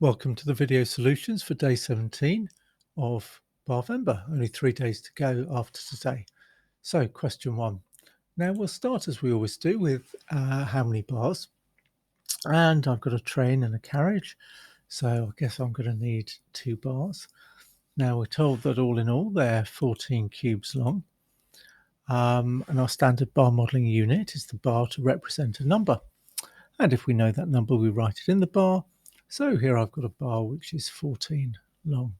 Welcome to the video solutions for day 17 of Barvember. Only 3 days to go after today. So question 1. Now we'll start as we always do with how many bars. And I've got a train and a carriage. So I guess I'm going to need 2 bars. Now we're told that all in all they're 14 cubes long. And our standard bar modelling unit is the bar to represent a number. And if we know that number, we write it in the bar. So here I've got a bar which is 14 long.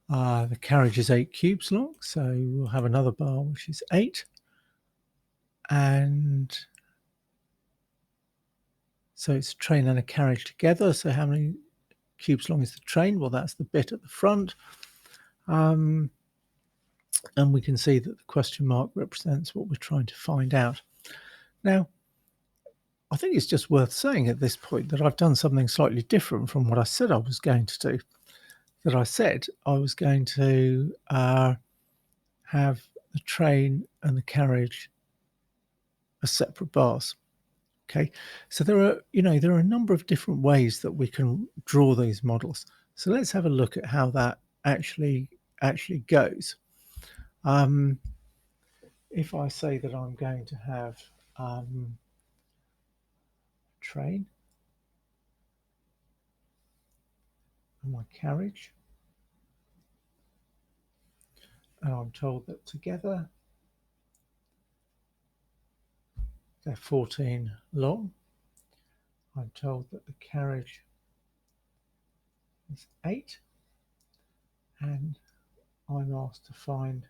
The carriage is 8 cubes long, so we'll have another bar which is 8. And so it's a train and a carriage together. So how many cubes long is the train? Well, that's the bit at the front. And we can see that the question mark represents what we're trying to find out. Now, I think it's just worth saying at this point that I've done something slightly different from what I said I was going to do. That I said I was going to have the train and the carriage as separate bars. Okay, so there are a number of different ways that we can draw these models. So let's have a look at how that actually goes. If I say that I'm going to have train and my carriage, and I'm told that together they're 14 long. I'm told that the carriage is 8, and I'm asked to find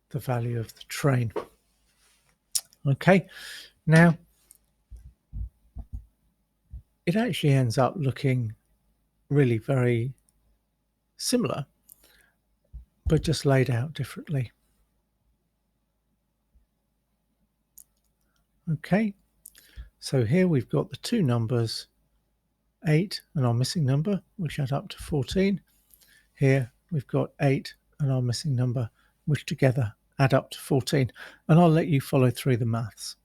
the value of the train. Okay, now it actually ends up looking really very similar, but just laid out differently. Okay, so here we've got the two numbers 8 and our missing number, which add up to 14. Here we've got 8 and our missing number, which together add up to 14. And I'll let you follow through the maths.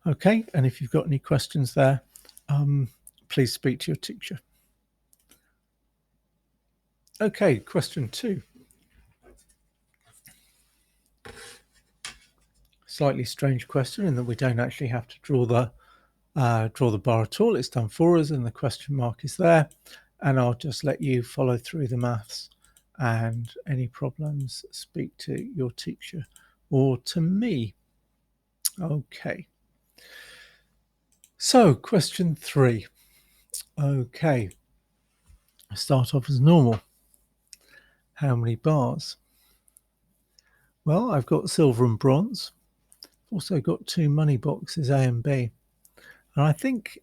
Okay, and if you've got any questions there, please speak to your teacher. Okay, question 2. Slightly strange question in that we don't actually have to draw the bar at all. It's done for us and the question mark is there. And I'll just let you follow through the maths, and any problems, speak to your teacher or to me. Okay. So question 3. Okay. I start off as normal. How many bars? Well, I've got silver and bronze. Also got 2 money boxes, A and B. And I think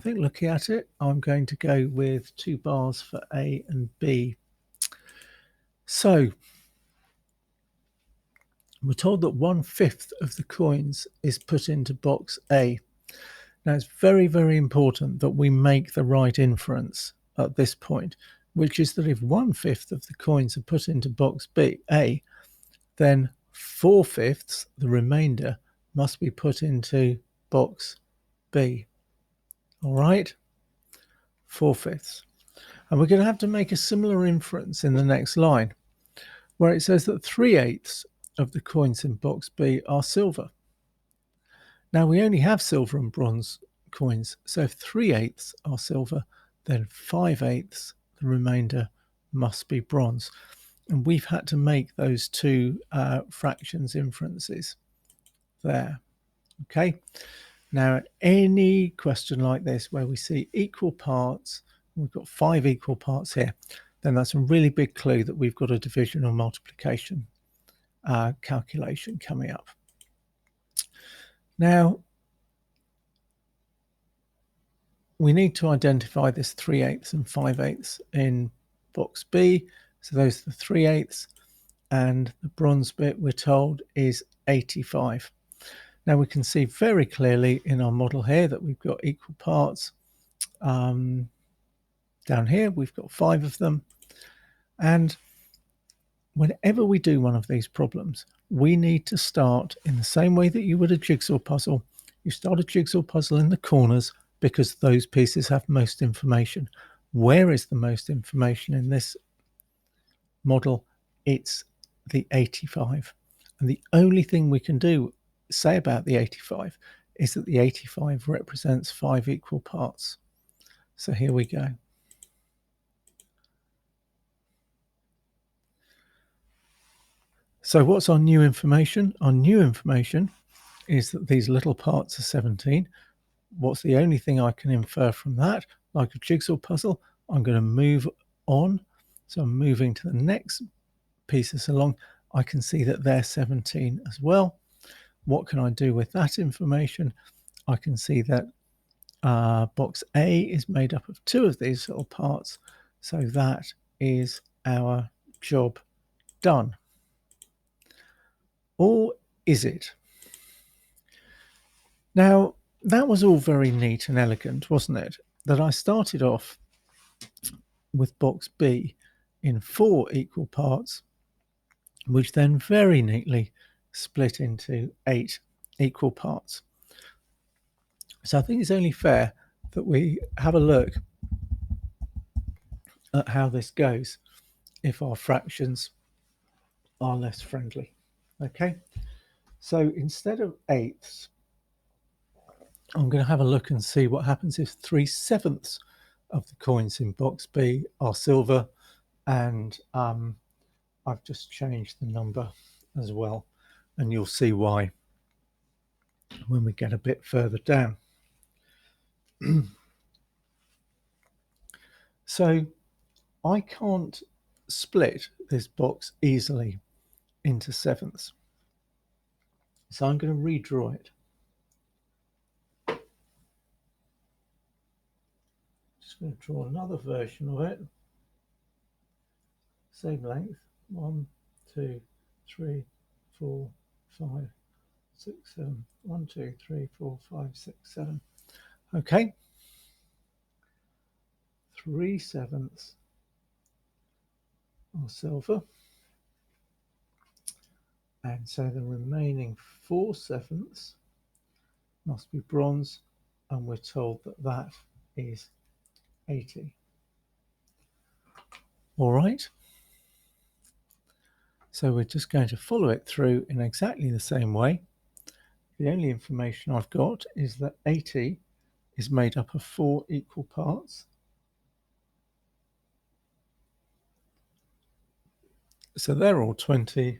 looking at it, I'm going to go with 2 bars for A and B. So we're told that 1/5 of the coins is put into box A. Now it's very, very important that we make the right inference at this point, which is that if 1/5 of the coins are put into box A, then 4/5, the remainder, must be put into box B. All right, 4/5. And we're going to have to make a similar inference in the next line, where it says that 3/8 of the coins in box B are silver. Now we only have silver and bronze coins, so if 3/8 are silver, then 5/8, the remainder, must be bronze. And we've had to make those 2 fractions inferences there. Okay. Now, any question like this where we see equal parts, we've got 5 equal parts here, then that's a really big clue that we've got a division or multiplication calculation coming up. Now, we need to identify this 3/8 and 5/8 in box B. So those are the 3/8, and the bronze bit we're told is 85. Now we can see very clearly in our model here that we've got equal parts. Down here we've got 5 of them, and whenever we do one of these problems, we need to start in the same way that you would a jigsaw puzzle. You start a jigsaw puzzle in the corners because those pieces have most information. Where is the most information in this model? It's the 85. And the only thing we can say about the 85 is that the 85 represents 5 equal parts. So here we go. So what's our new information? Our new information is that these little parts are 17. What's the only thing I can infer from that? Like a jigsaw puzzle, I'm going to move on. So I'm moving to the next pieces along. I can see that they're 17 as well. What can I do with that information? I can see that box A is made up of 2 of these little parts. So that is our job done. Or is it? Now, that was all very neat and elegant, wasn't it? That I started off with box B in 4 equal parts, which then very neatly split into 8 equal parts. So I think it's only fair that we have a look at how this goes if our fractions are less friendly. Okay, so instead of eighths, I'm going to have a look and see what happens if 3/7 of the coins in box B are silver, and I've just changed the number as well, and you'll see why when we get a bit further down. So I can't split this box easily into sevenths, so I'm going to redraw it. Just going to draw another version of it, same length, 1, 2, 3, 4, 5, 6, 7. 1, 2, 3, 4, 5, 6, 7. Okay. 3/7 are silver. And so the remaining 4/7 must be bronze. And we're told that that is 80. All right. So we're just going to follow it through in exactly the same way. The only information I've got is that 80 is made up of 4 equal parts. So they're all 20.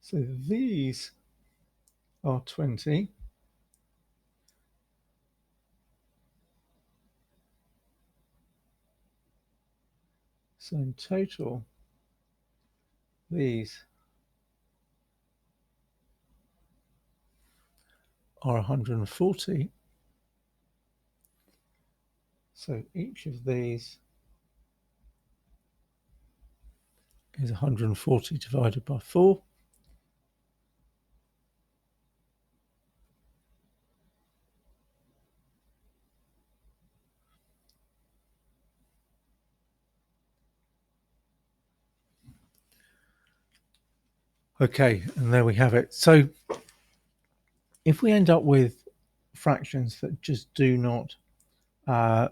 So these are 20. So in total, these are 140. So each of these is 140 divided by 4. Okay, and there we have it. So if we end up with fractions that just do not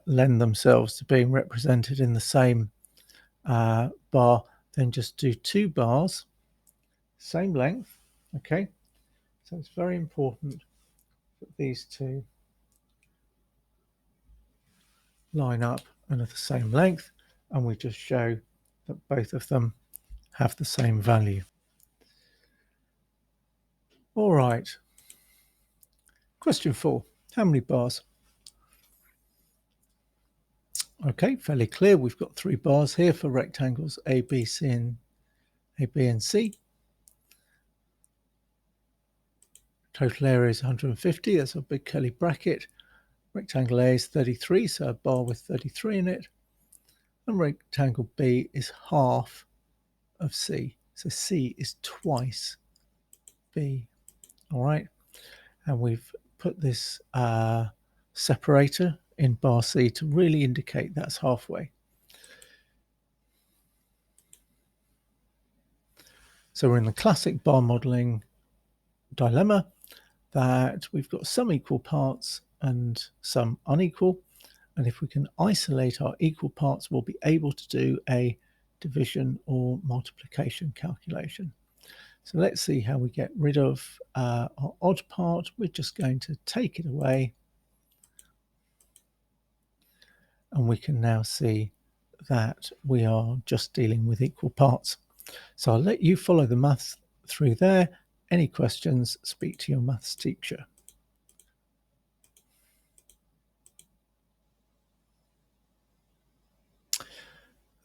lend themselves to being represented in the same bar, then just do 2 bars, same length. Okay, so it's very important that these two line up and are the same length, and we just show that both of them have the same value. All right. Question 4. How many bars? Okay, fairly clear. We've got 3 bars here for rectangles A, B, C, and A, B, and C. Total area is 150. That's a big curly bracket. Rectangle A is 33, so a bar with 33 in it. And rectangle B is half of C. So C is twice B. All right. And we've put this separator in bar C to really indicate that's halfway. So we're in the classic bar modeling dilemma that we've got some equal parts and some unequal. And if we can isolate our equal parts, we'll be able to do a division or multiplication calculation. So let's see how we get rid of our odd part. We're just going to take it away. And we can now see that we are just dealing with equal parts. So I'll let you follow the maths through there. Any questions, speak to your maths teacher.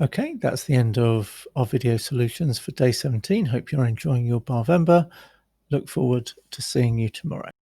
Okay, that's the end of our video solutions for day 17. Hope you're enjoying your Barvember. Look forward to seeing you tomorrow.